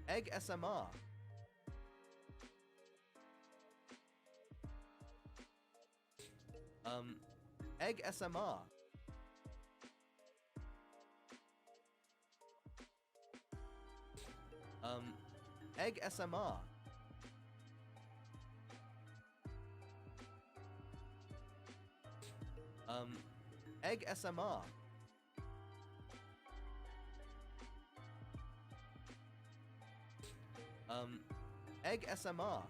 Egg SMR. Egg SMR. Egg SMR. Egg SMR. Egg SMR.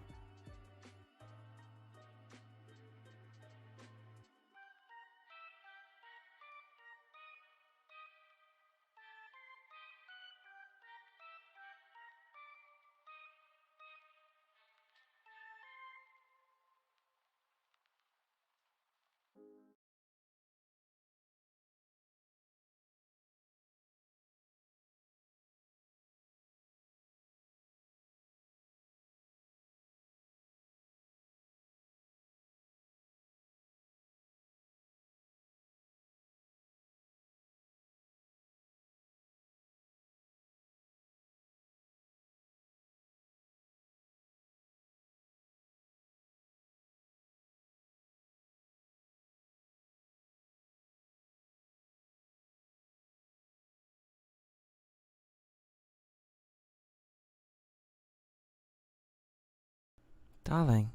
Darling.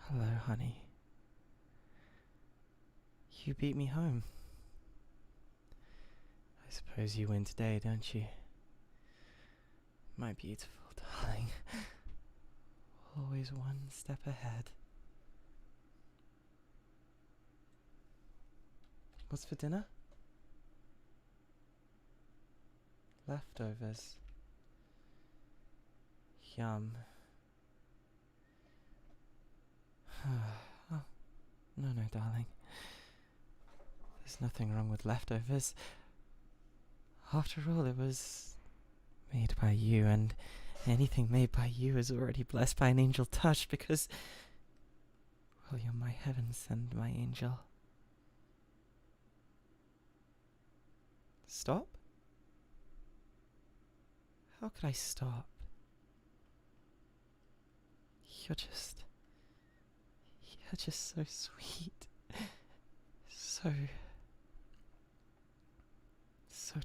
Hello, honey. You beat me home. I suppose you win today, don't you? My beautiful darling. Always one step ahead. What's for dinner? Leftovers. Yum. Oh, no, darling. There's nothing wrong with leftovers. After all, it was made by you, and anything made by you is already blessed by an angel touch because, well, you're my heaven sent, my angel. Stop? How could I stop? You're just so sweet. So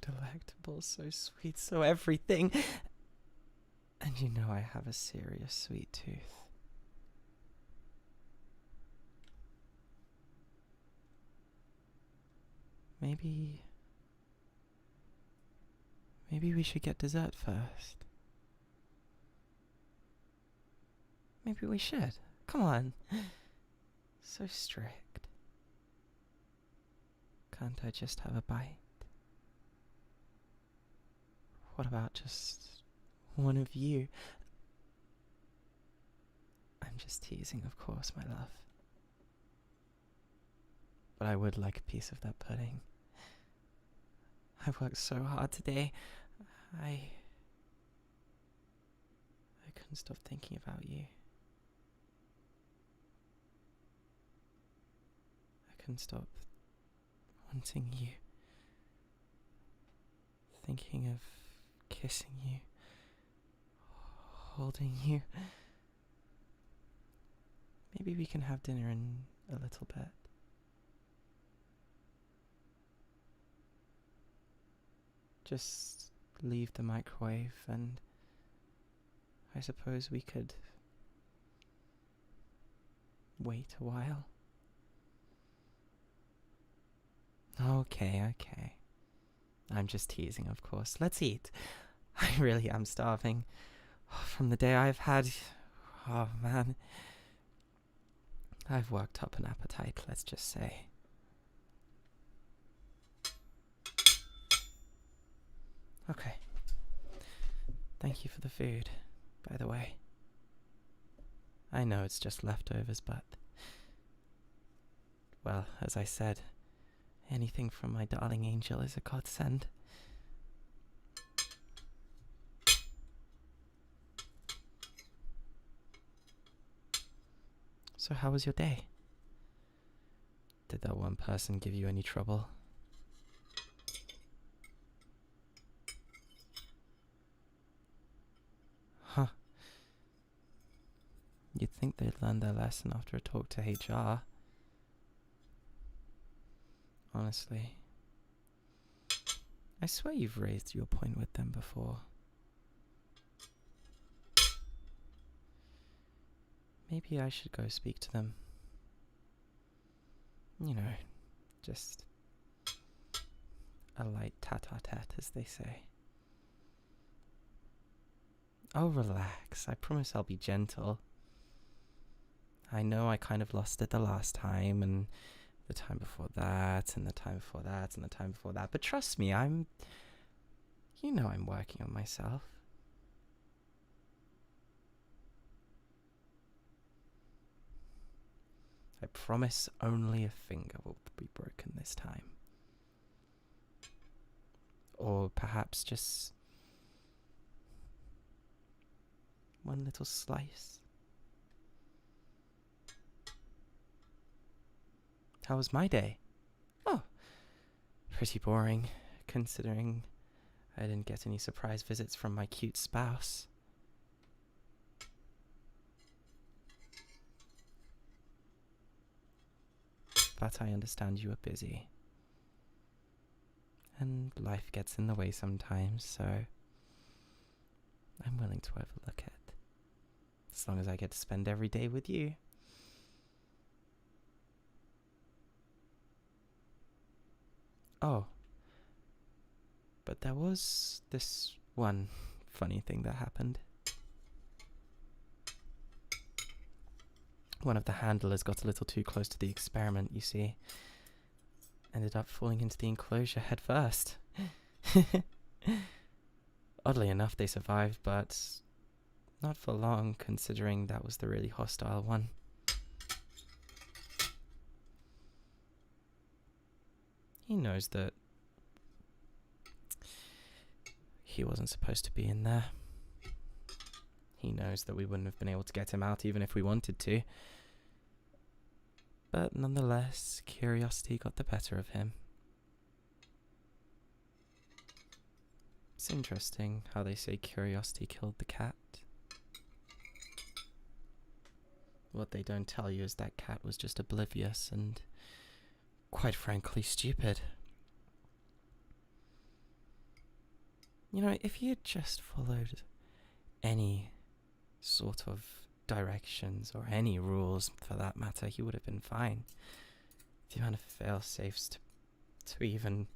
delectable, so sweet, so everything. And you know I have a serious sweet tooth. Maybe we should get dessert first. Maybe we should. Come on. So strict. Can't I just have a bite? What about just one of you? I'm just teasing, of course, my love. But I would like a piece of that pudding. I've worked so hard today. I couldn't stop thinking about you. I couldn't stop wanting you. Thinking of kissing you. Holding you. Maybe we can have dinner in a little bit. Just leave the microwave and I suppose we could wait a while. Okay. I'm just teasing, of course. Let's eat. I really am starving. From the day I've had... Oh, man. I've worked up an appetite, let's just say. Okay. Thank you for the food, by the way. I know it's just leftovers, but... Well, as I said, anything from my darling angel is a godsend. So how was your day? Did that one person give you any trouble? think they'd learned their lesson after a talk to HR. Honestly. I swear you've raised your point with them before. Maybe I should go speak to them. You know, just a light tete-a-tete, as they say. Oh, relax. I promise I'll be gentle. I know I kind of lost it the last time, and the time before that, and the time before that, and the time before that. But trust me, I'm working on myself. I promise only a finger will be broken this time. Or perhaps just one little slice. How was my day? Oh, pretty boring, considering I didn't get any surprise visits from my cute spouse. But I understand you are busy. And life gets in the way sometimes, so I'm willing to overlook it. As long as I get to spend every day with you. Oh. But there was this one funny thing that happened. One of the handlers got a little too close to the experiment, you see. Ended up falling into the enclosure head first. Oddly enough, they survived, but not for long, considering that was the really hostile one. He knows that he wasn't supposed to be in there. He knows that we wouldn't have been able to get him out even if we wanted to. But nonetheless, curiosity got the better of him. It's interesting how they say curiosity killed the cat. What they don't tell you is that cat was just oblivious and, quite frankly, stupid. You know, if he had just followed any sort of directions or any rules for that matter, he would have been fine. The amount of fail-safes to even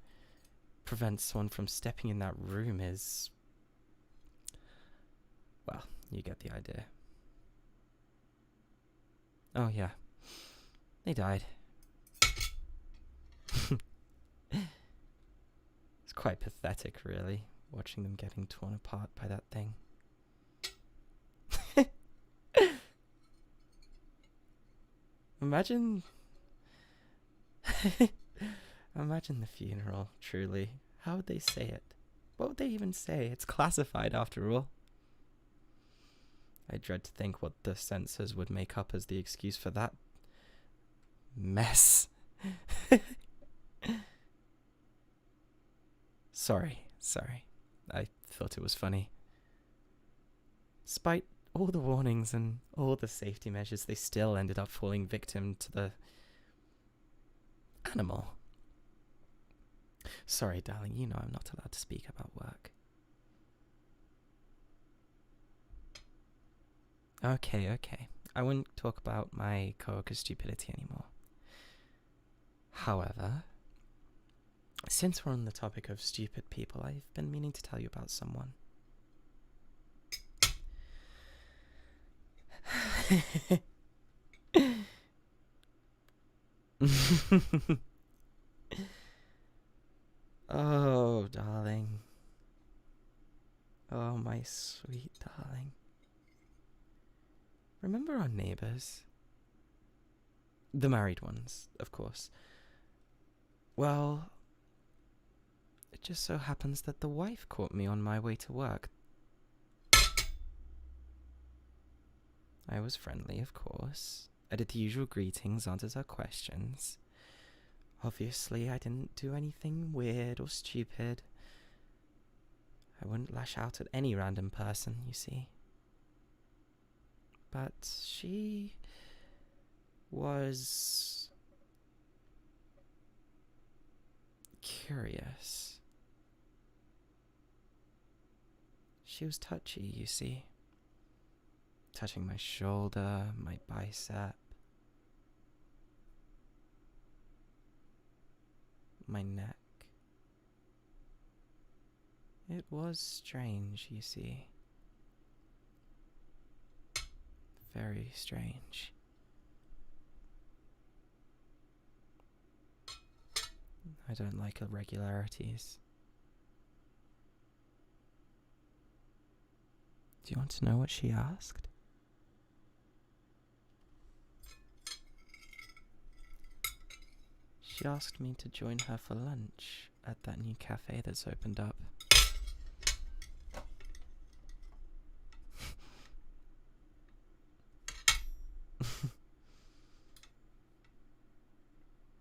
prevent someone from stepping in that room is... well, you get the idea. Oh yeah, they died. It's quite pathetic, really, watching them getting torn apart by that thing. Imagine the funeral, truly. How would they say it? What would they even say? It's classified after all. I dread to think what the censors would make up as the excuse for that mess. Sorry. I thought it was funny. Despite all the warnings and all the safety measures, they still ended up falling victim to the animal. Sorry, darling, you know I'm not allowed to speak about work. Okay. I won't talk about my coworker's stupidity anymore. However, since we're on the topic of stupid people, I've been meaning to tell you about someone. Oh, darling. Oh, my sweet darling. Remember our neighbours? The married ones, of course. Well, it just so happens that the wife caught me on my way to work. I was friendly, of course. I did the usual greetings, answered her questions. Obviously, I didn't do anything weird or stupid. I wouldn't lash out at any random person, you see. but she was curious. She was touchy, you see. Touching my shoulder, my bicep, my neck. It was strange, you see. Very strange. I don't like irregularities. Do you want to know what she asked? She asked me to join her for lunch at that new cafe that's opened up.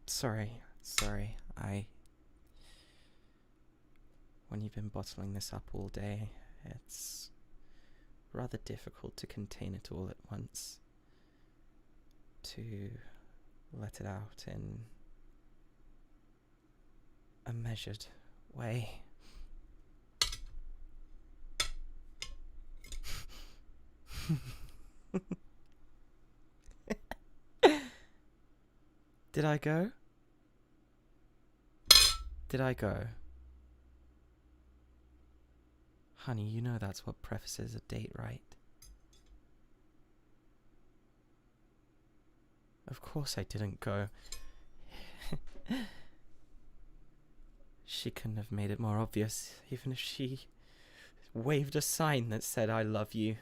Sorry, when you've been bottling this up all day, it's rather difficult to contain it all at once. To let it out in a measured way. Did I go? Did I go? Honey, you know that's what prefaces a date, right? Of course I didn't go. She couldn't have made it more obvious, even if she waved a sign that said, "I love you."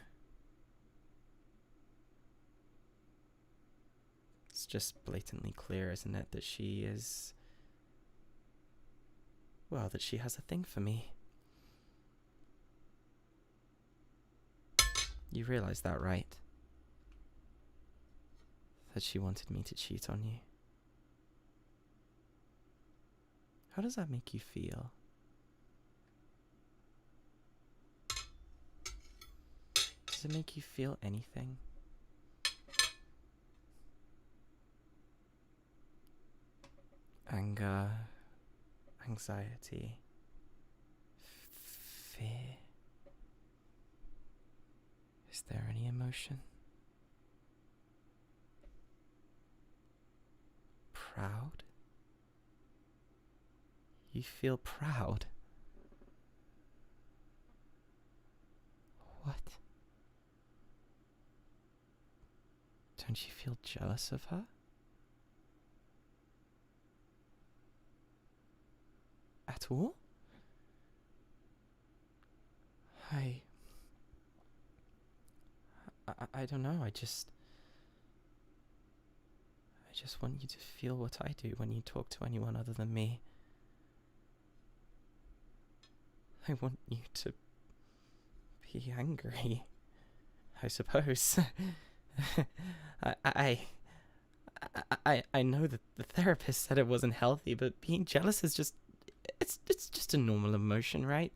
It's just blatantly clear, isn't it, that she is... well, that she has a thing for me. You realize that, right? That she wanted me to cheat on you. How does that make you feel? Does it make you feel anything? Anger, anxiety, fear. Is there any emotion? Proud? You feel proud? What? Don't you feel jealous of her? At all? I don't know, I just want you to feel what I do when you talk to anyone other than me. I want you to be angry, I suppose. I know that the therapist said it wasn't healthy, but being jealous is just... It's just a normal emotion, right?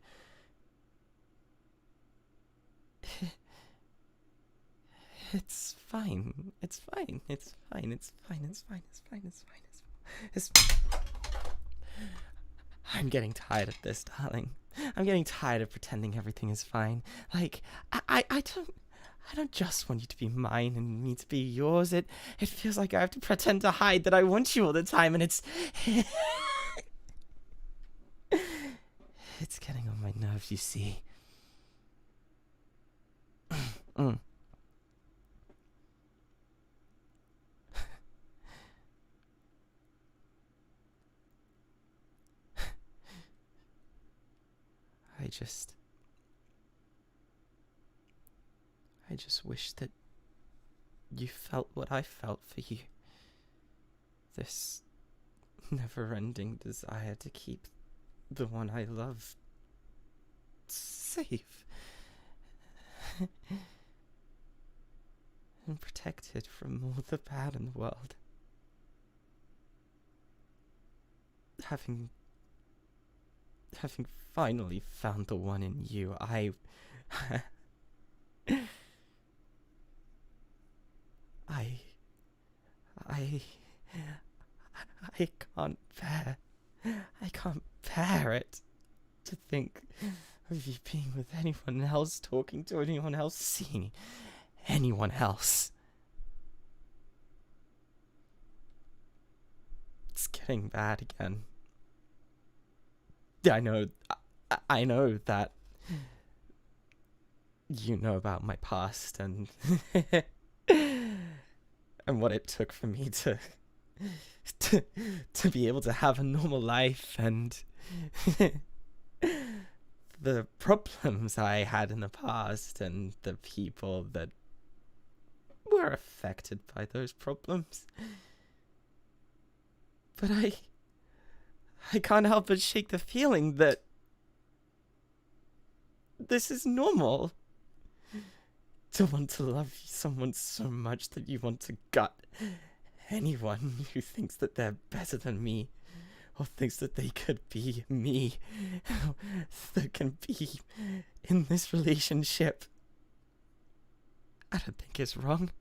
It's fine. It's fine. It's fine. It's fine. It's fine. It's fine. It's fine. It's I'm getting tired of this, darling. I'm getting tired of pretending everything is fine. Like, I don't just want you to be mine and me to be yours. It feels like I have to pretend to hide that I want you all the time, and it's... it's getting on my nerves, you see. I just wish that you felt what I felt for you. This never-ending desire to keep the one I love safe and protected from all the bad in the world. Having finally found the one in you, I can't bear it to think of you being with anyone else, talking to anyone else, seeing anyone else. It's getting bad again. I know that you know about my past and and what it took for me to be able to have a normal life, and the problems I had in the past and the people that were affected by those problems. But I can't help but shake the feeling that this is normal. To want to love someone so much that you want to gut anyone who thinks that they're better than me, or thinks that they could be me, that can be in this relationship. I don't think it's wrong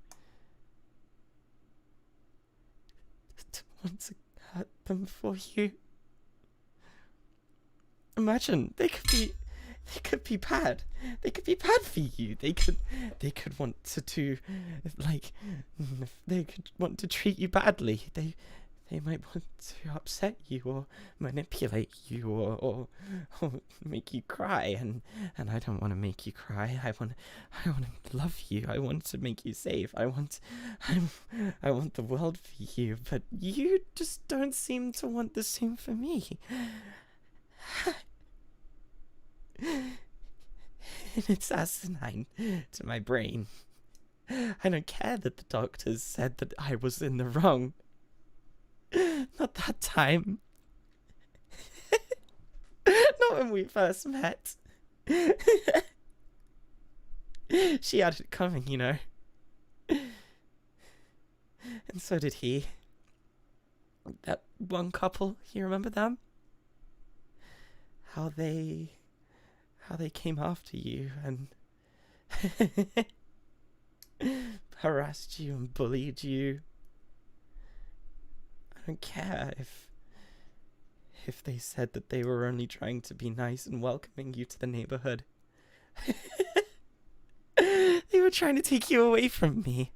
to want to hurt them for you. Imagine, they could be bad. They could be bad for you. They could want to do, like, they could want to treat you badly. They might want to upset you or manipulate you or make you cry, and I don't want to make you cry. I want to love you. I want to make you safe. I want the world for you, but you just don't seem to want the same for me. And it's asinine to my brain. I don't care that the doctors said that I was in the wrong. Not that time. Not when we first met. She had it coming, you know. And so did he. That one couple, you remember them? How they came after you and harassed you and bullied you. I don't care if they said that they were only trying to be nice and welcoming you to the neighborhood. They were trying to take you away from me.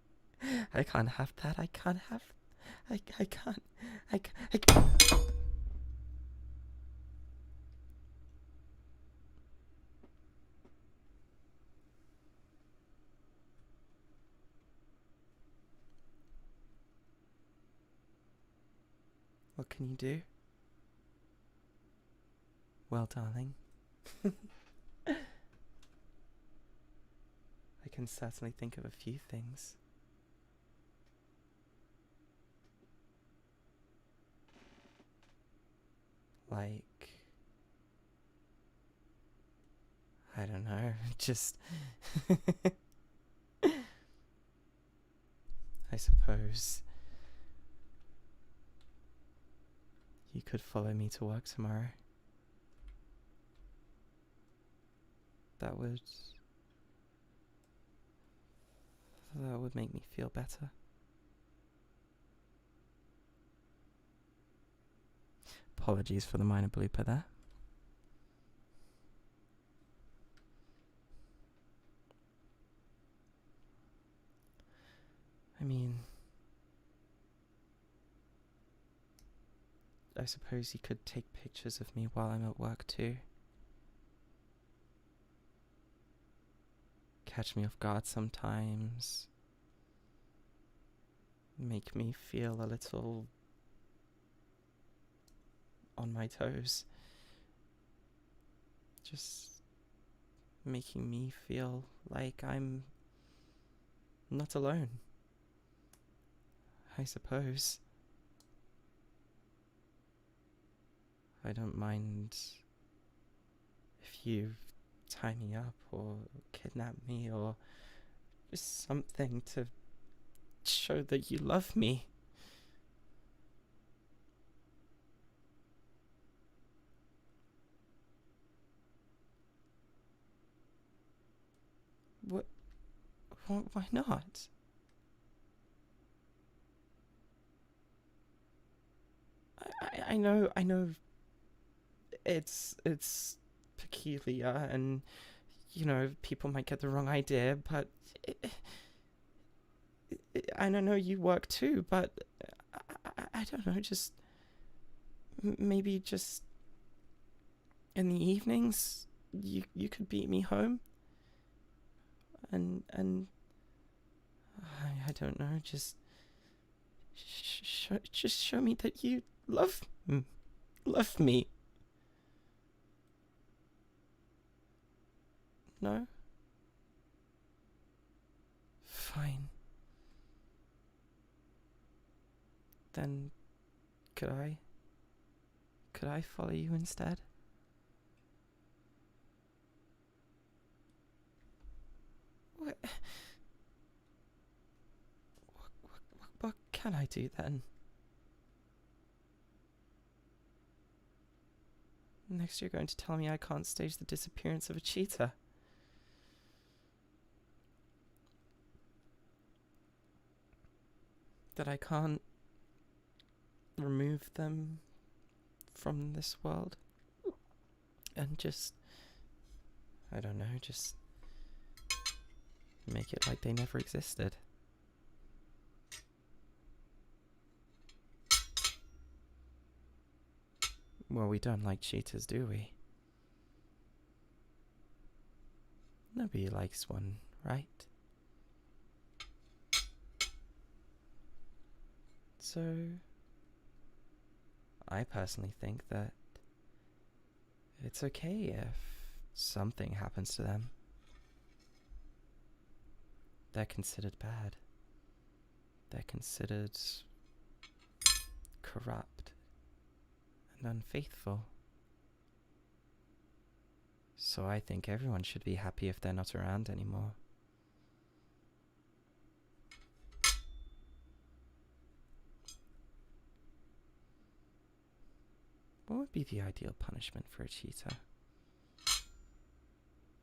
I can't have that. I can't. What can you do? Well, darling, I can certainly think of a few things. Like, I don't know, just I suppose you could follow me to work tomorrow. That would make me feel better. Apologies for the minor blooper there. I mean, I suppose you could take pictures of me while I'm at work too. Catch me off guard sometimes. Make me feel a little on my toes. Just making me feel like I'm not alone, I suppose. I don't mind if you tie me up or kidnap me or just something to show that you love me. Why not? I know it's peculiar, and people might get the wrong idea, but I don't know, you work too, but I don't know, just maybe just in the evenings you could beat me home, and I don't know, just show me that you love me. No? Fine. Then could I follow you instead? What can I do then? Next you're going to tell me I can't stage the disappearance of a cheetah. That I can't remove them from this world. And just, I don't know, just make it like they never existed. Well, we don't like cheetahs, do we? Nobody likes one, right? So, I personally think that it's okay if something happens to them. They're considered bad. They're considered corrupt and unfaithful. So I think everyone should be happy if they're not around anymore. What would be the ideal punishment for a cheetah?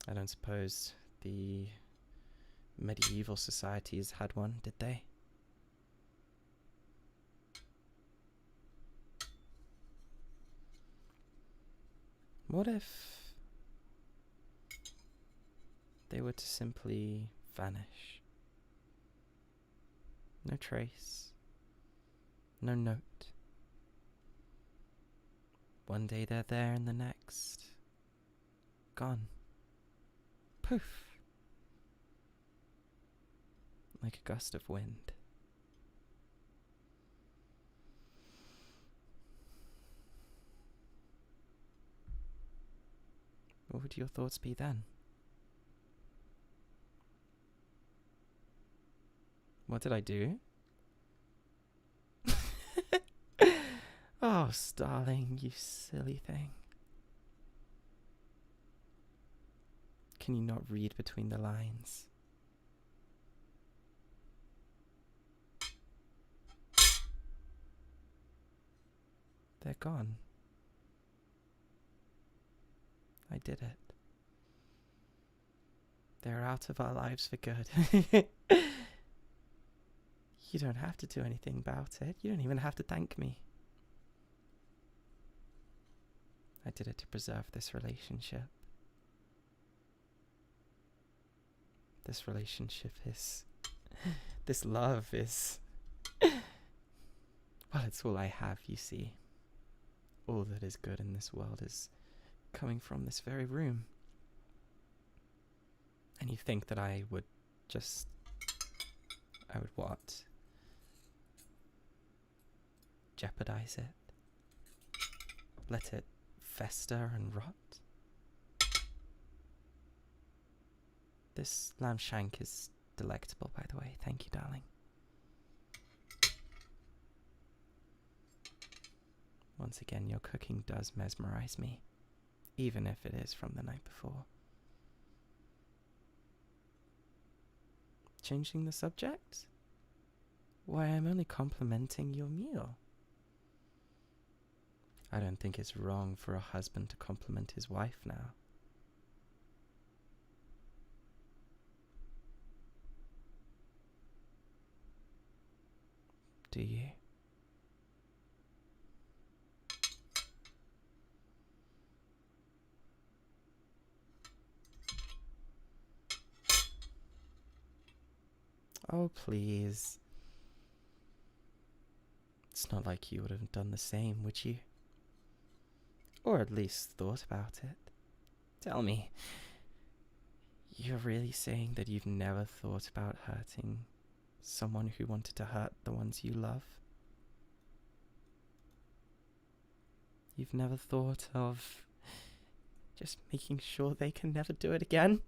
I don't suppose the medieval societies had one, did they? What if they were to simply vanish? No trace, no note. One day they're there and the next, gone. Poof. Like a gust of wind. What would your thoughts be then? What did I do? Oh, Starling, you silly thing. Can you not read between the lines? They're gone. I did it. They're out of our lives for good. You don't have to do anything about it. You don't even have to thank me. I did it to preserve this relationship. This relationship is... this love is... well, it's all I have, you see. All that is good in this world is coming from this very room. And you think that I would just... I would what? Jeopardize it? Let it fester and rot? This lamb shank is delectable, by the way. Thank you, darling. Once again, your cooking does mesmerize me, even if it is from the night before. Changing the subject? Why, I'm only complimenting your meal. I don't think it's wrong for a husband to compliment his wife now. Do you? Oh, please. It's not like you would have done the same, would you? Or at least thought about it. Tell me, you're really saying that you've never thought about hurting someone who wanted to hurt the ones you love? You've never thought of just making sure they can never do it again?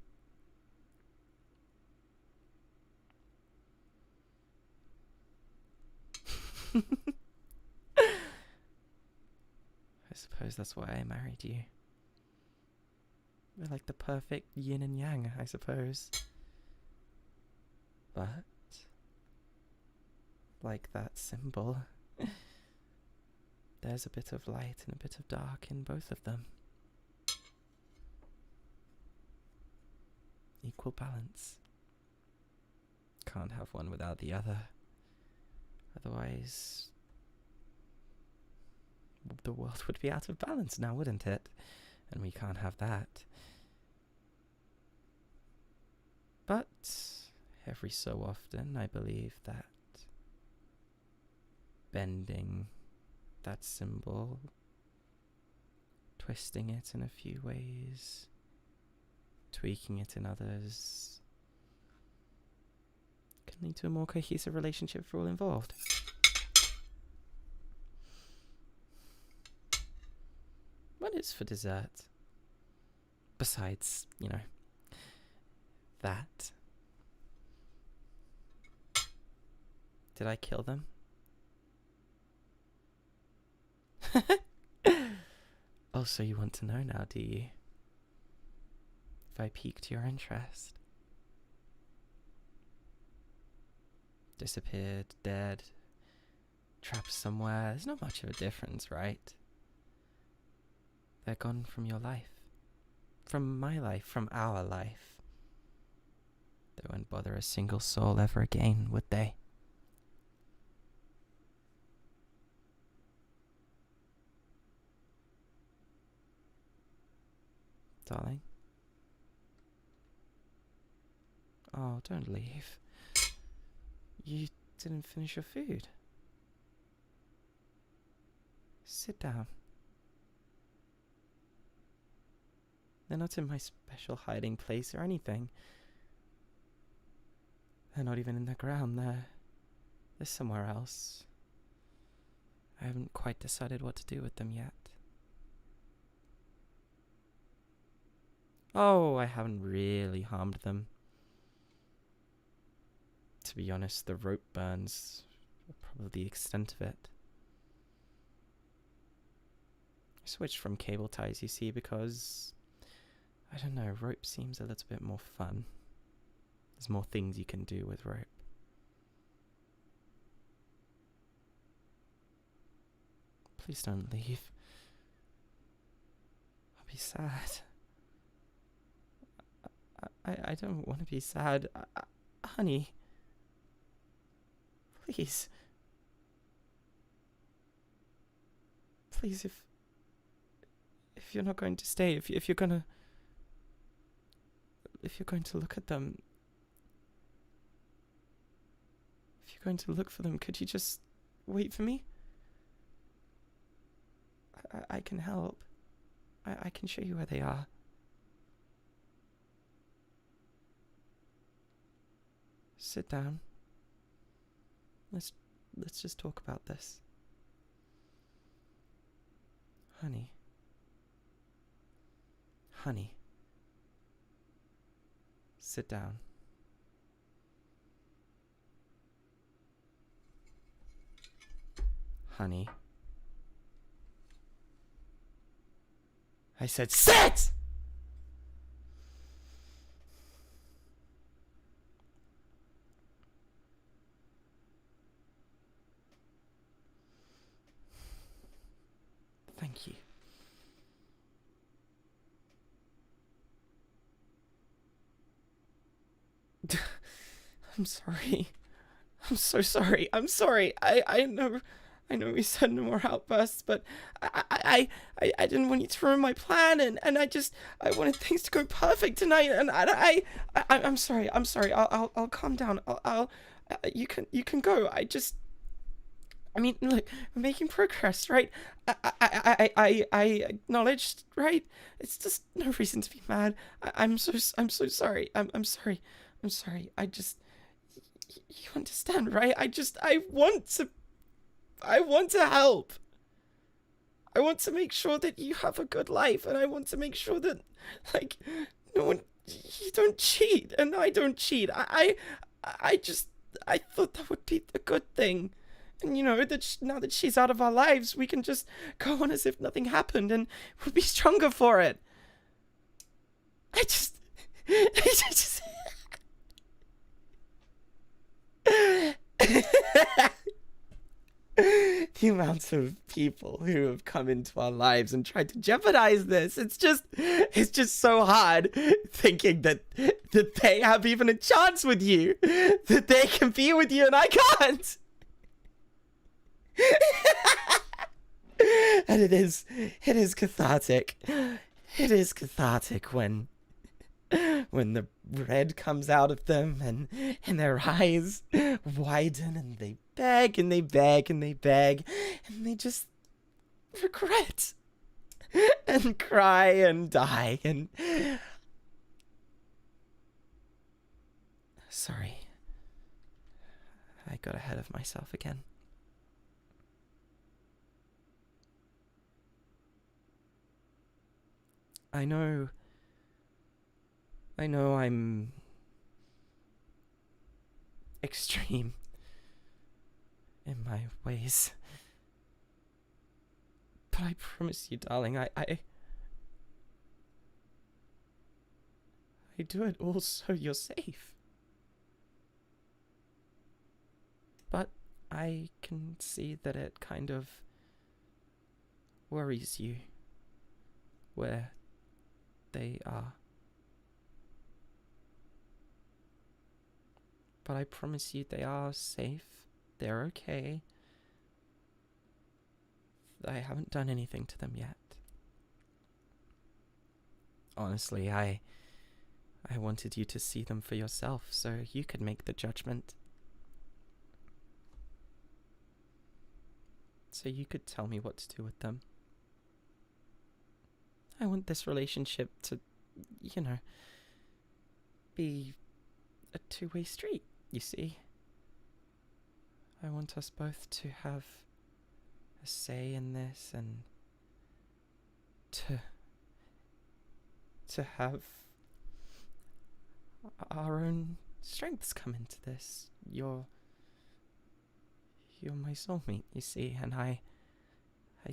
I suppose that's why I married you. We're like the perfect yin and yang, I suppose. But, like that symbol, there's a bit of light and a bit of dark in both of them. Equal balance. Can't have one without the other. Otherwise, the world would be out of balance now, wouldn't it? And we can't have that. But every so often, I believe that bending that symbol, twisting it in a few ways, tweaking it in others, can lead to a more cohesive relationship for all involved. What is for dessert? Besides, that. Did I kill them? Oh, so you want to know now, do you? If I piqued your interest. Disappeared, dead, trapped somewhere. There's not much of a difference, right? They're gone from your life. From my life, from our life. They won't bother a single soul ever again, would they? Darling? Oh, don't leave. You didn't finish your food. Sit down. They're not in my special hiding place or anything. They're not even in the ground. They're somewhere else. I haven't quite decided what to do with them yet. Oh, I haven't really harmed them. To be honest, the rope burns are probably the extent of it. I switched from cable ties, you see, because, I don't know, rope seems a little bit more fun. There's more things you can do with rope. Please don't leave. I'll be sad. I don't want to be sad. Honey. Please. Please, if you're not going to stay, if you're going to look at them, if you're going to look for them, could you just wait for me? I can help. I can show you where they are. Sit down. Let's just talk about this. Honey. Honey. Sit down. Honey. I said sit! Thank you. I'm sorry. I'm so sorry. I'm sorry. I know we said no more outbursts, but I didn't want you to ruin my plan, and I wanted things to go perfect tonight, and I'm sorry. I'll calm down. You can go. I mean, look, we're making progress, right? I acknowledged, right? It's just no reason to be mad. I'm so sorry. I'm sorry. I'm sorry. You understand, right? I want to help. I want to make sure that you have a good life, and I want to make sure that, like, no one, you don't cheat, and I don't cheat. I thought that would be a good thing. And you know, that now that she's out of our lives, we can just go on as if nothing happened, and we'll be stronger for it. I just the amount of people who have come into our lives and tried to jeopardize this, it's just so hard thinking that they have even a chance with you, that they can be with you and I can't. And it is cathartic. It is cathartic when the red comes out of them and their eyes widen and they beg and they beg and they beg and they just regret and cry and die and... Sorry. I got ahead of myself again. I know I'm extreme in my ways. But I promise you, darling, I do it all so you're safe. But I can see that it kind of worries you where they are. But I promise you they are safe. They're okay. I haven't done anything to them yet. Honestly, I wanted you to see them for yourself so you could make the judgment. So you could tell me what to do with them. I want this relationship to, you know, be a two-way street, you see. I want us both to have a say in this and to have our own strengths come into this. You're my soulmate, you see, and I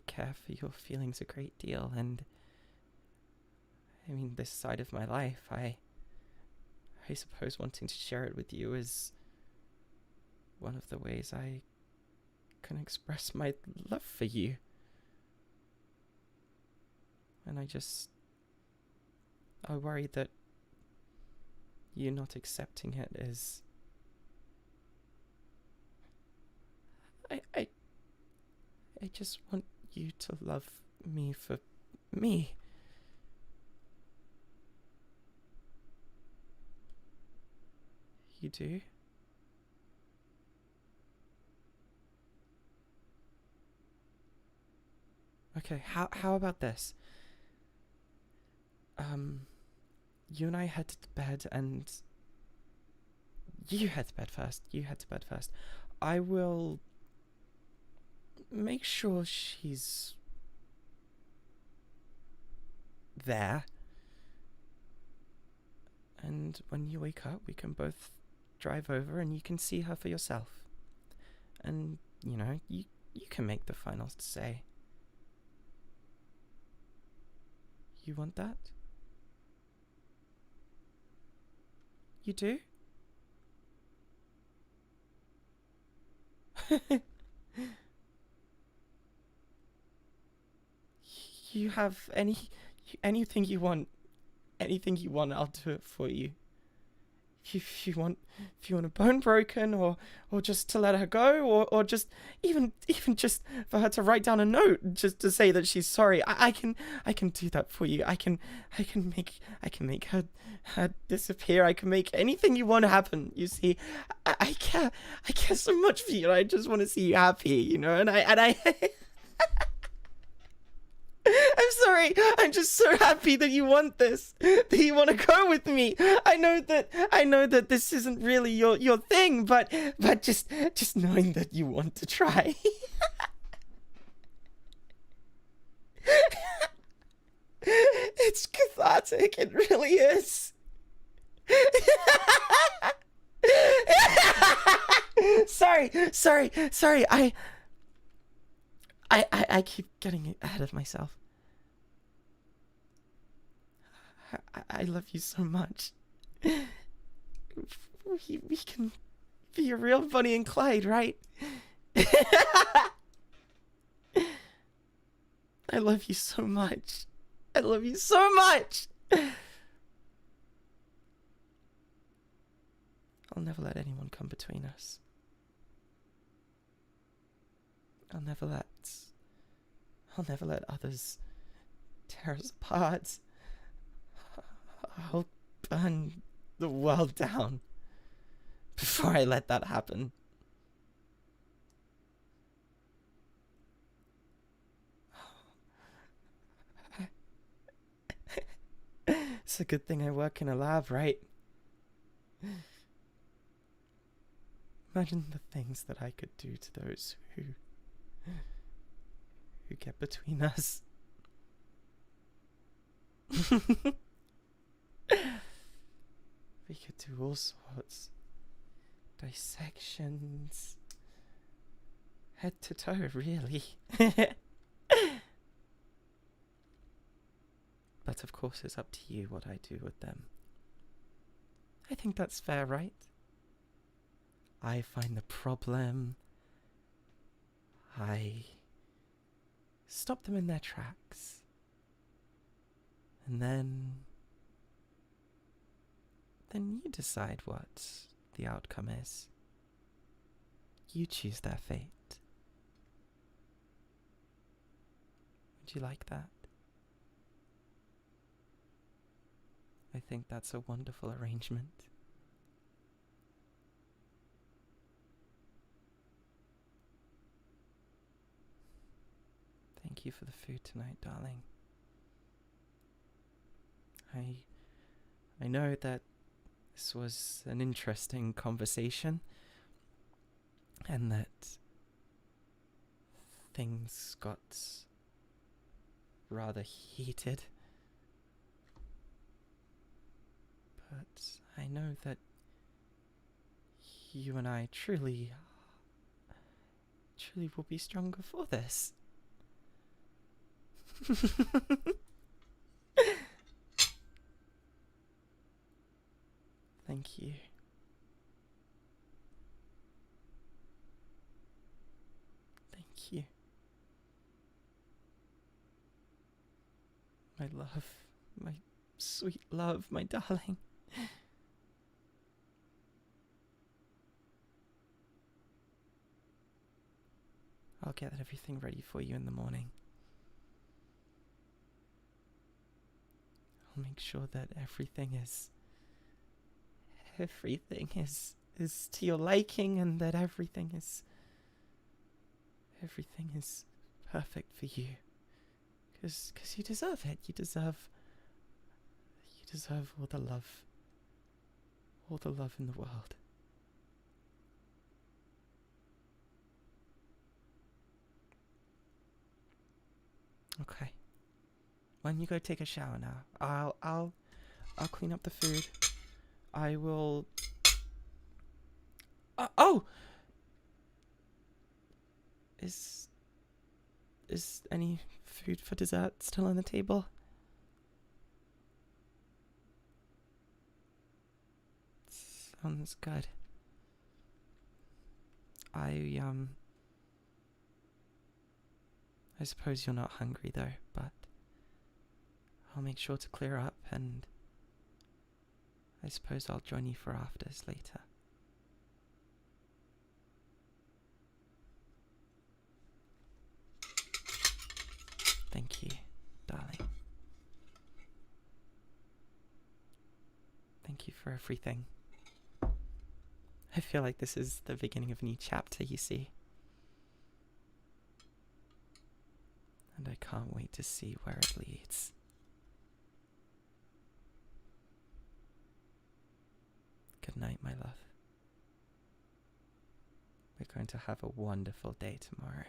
care for your feelings a great deal, and I mean, this side of my life, I suppose wanting to share it with you is one of the ways I can express my love for you. And I worry that you not accepting it is... I just want you to love me for me. You do? Okay, how about this? You and I head to bed, and you head to bed first. I will make sure she's there, and when you wake up, we can both drive over and you can see her for yourself. And, you know, you can make the final say. You want that? You do? You have anything you want, I'll do it for you. if you want a bone broken, or just to let her go, or just even just for her to write down a note just to say that she's sorry, I can do that for you. I can make her disappear. I can make anything you want to happen. You see, I care so much for you. I just want to see you happy, you know. And I I'm sorry. I'm just so happy that you want this, that you want to go with me. I know that this isn't really your thing, but just knowing that you want to try. It's cathartic. It really is. Sorry. I keep getting ahead of myself. I love you so much. We can be a real Bonnie and Clyde, right? I love you so much. I love you so much. I'll never let anyone come between us. I'll never let others tear us apart. I'll burn the world down before I let that happen. It's a good thing I work in a lab, right? Imagine the things that I could do to those who get between us. We could do all sorts. Dissections. Head to toe, really. But of course it's up to you what I do with them. I think that's fair, right? I find the problem. I stop them in their tracks. And then you decide what the outcome is. You choose their fate. Would you like that? I think that's a wonderful arrangement. Thank you for the food tonight, darling. I know that this was an interesting conversation, and that things got rather heated. But I know that you and I truly will be stronger for this. Thank you. Thank you. My love, my sweet love, my darling. I'll get everything ready for you in the morning. I'll make sure that everything is to your liking, and that everything is perfect for you. Because you deserve it. You deserve all the love in the world. Okay. When you go take a shower now, I'll clean up the food. I will. Oh! Is any food for dessert still on the table? Sounds good. I suppose you're not hungry though, but I'll make sure to clear up and I suppose I'll join you for afters later. Thank you, darling. Thank you for everything. I feel like this is the beginning of a new chapter, you see. And I can't wait to see where it leads. Good night, my love. We're going to have a wonderful day tomorrow.